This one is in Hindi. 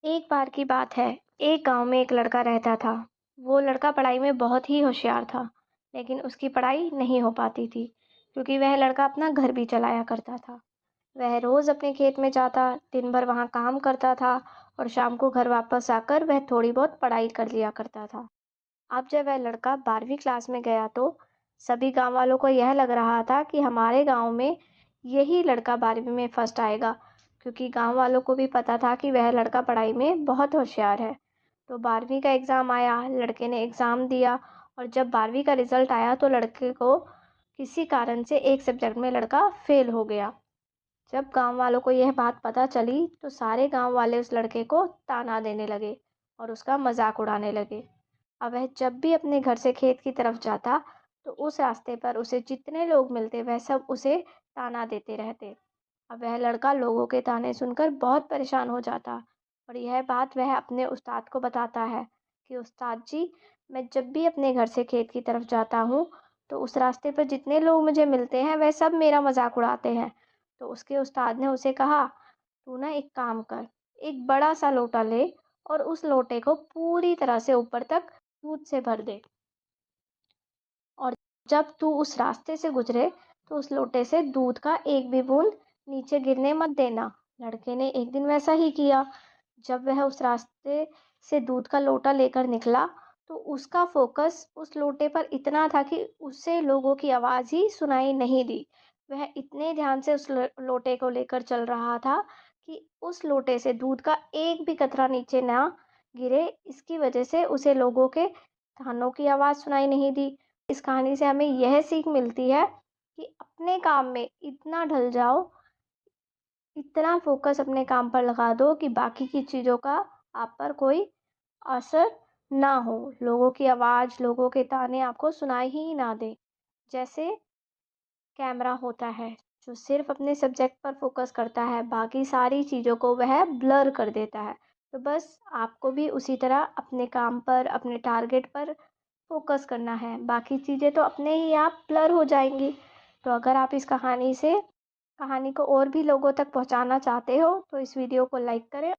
एक बार की बात है, एक गांव में एक लड़का रहता था। वो लड़का पढ़ाई में बहुत ही होशियार था, लेकिन उसकी पढ़ाई नहीं हो पाती थी, क्योंकि वह लड़का अपना घर भी चलाया करता था। वह रोज़ अपने खेत में जाता, दिन भर वहाँ काम करता था और शाम को घर वापस आकर वह थोड़ी बहुत पढ़ाई कर लिया करता था। अब जब वह लड़का 12वीं क्लास में गया तो सभी गाँव वालों को यह लग रहा था कि हमारे गाँव में यही लड़का 12वीं में फर्स्ट आएगा, क्योंकि गाँव वालों को भी पता था कि वह लड़का पढ़ाई में बहुत होशियार है। तो 12वीं का एग्ज़ाम आया, लड़के ने एग्ज़ाम दिया और जब 12वीं का रिज़ल्ट आया तो लड़के को किसी कारण से एक सब्जेक्ट में लड़का फ़ेल हो गया। जब गाँव वालों को यह बात पता चली तो सारे गाँव वाले उस लड़के को ताना देने लगे और उसका मज़ाक उड़ाने लगे। अब वह जब भी अपने घर से खेत की तरफ जाता तो उस रास्ते पर उसे जितने लोग मिलते वह सब उसे ताना देते रहते। अब वह लड़का लोगों के ताने सुनकर बहुत परेशान हो जाता और यह बात वह अपने उस्ताद को बताता है कि उस्ताद जी, मैं जब भी अपने घर से खेत की तरफ जाता हूँ तो उस रास्ते पर जितने लोग मुझे मिलते हैं वह सब मेरा मजाक उड़ाते हैं। तो उसके उस्ताद ने उसे कहा, तू ना एक काम कर, एक बड़ा सा लोटा ले और उस लोटे को पूरी तरह से ऊपर तक दूध से भर दे और जब तू उस रास्ते से गुजरे तो उस लोटे से दूध का एक भी बूंद नीचे गिरने मत देना। लड़के ने एक दिन वैसा ही किया। जब वह उस रास्ते से दूध का लोटा लेकर निकला तो उसका फोकस उस लोटे पर इतना था कि उसे लोगों की आवाज़ ही सुनाई नहीं दी। वह इतने ध्यान से उस लोटे को लेकर चल रहा था कि उस लोटे से दूध का एक भी कतरा नीचे ना गिरे। इसकी वजह से उसे लोगों के तानों की आवाज़ सुनाई नहीं दी। इस कहानी से हमें यह सीख मिलती है कि अपने काम में इतना ढल जाओ, इतना फोकस अपने काम पर लगा दो कि बाकी की चीज़ों का आप पर कोई असर ना हो। लोगों की आवाज़, लोगों के ताने आपको सुनाई ही ना दें। जैसे कैमरा होता है, जो सिर्फ़ अपने सब्जेक्ट पर फ़ोकस करता है, बाकी सारी चीज़ों को वह ब्लर कर देता है। तो बस आपको भी उसी तरह अपने काम पर, अपने टारगेट पर फ़ोकस करना है, बाकी चीज़ें तो अपने ही आप ब्लर हो जाएँगी। तो अगर आप इस कहानी को और भी लोगों तक पहुँचाना चाहते हो, तो इस वीडियो को लाइक करें।